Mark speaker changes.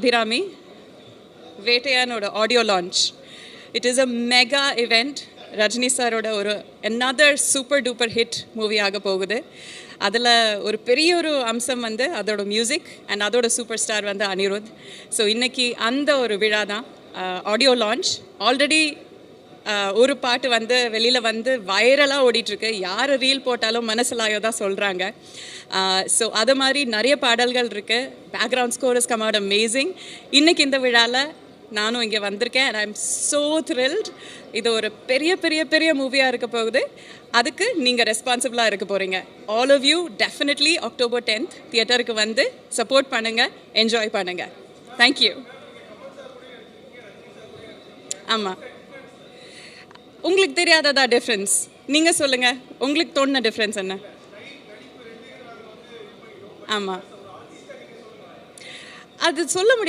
Speaker 1: அபிராமி வேட்டையானோட audio launch. It is a mega event. Rajini சாரோட ஒரு another super duper hit movie ஆக போகுது. அதில் ஒரு பெரிய ஒரு அம்சம் வந்து அதோட மியூசிக் அண்ட் அதோட சூப்பர் ஸ்டார் வந்து அனிருத். ஸோ இன்றைக்கி அந்த ஒரு விழா தான், ஆடியோ லான்ச். ஆல்ரெடி ஒரு பாட்டு வந்து வெளியில் வந்து வைரலாக ஓடிட்டுருக்கு. யார் ரீல் போட்டாலும் மனசிலாயோ தான் சொல்கிறாங்க. ஸோ அது மாதிரி நிறைய பாடல்கள் இருக்குது. Background score is come out amazing. இன்றைக்கி இந்த விழாவில் நானும் இங்கே வந்திருக்கேன். And I am so thrilled. இது ஒரு பெரிய பெரிய பெரிய மூவியாக இருக்க போகுது. அதுக்கு நீங்கள் ரெஸ்பான்சிபிளாக இருக்க போகிறீங்க. All of you definitely October 10th தியேட்டருக்கு வந்து சப்போர்ட் பண்ணுங்கள், என்ஜாய் பண்ணுங்கள். தேங்க்யூ. ஆமாம், உங்களுக்கு தெரியாததா டிஃப்ரென்ஸ்? நீங்கள் சொல்லுங்கள், உங்களுக்கு தோணுன டிஃப்ரென்ஸ் என்ன? ஆமாம், அது சொல்ல முடியாது.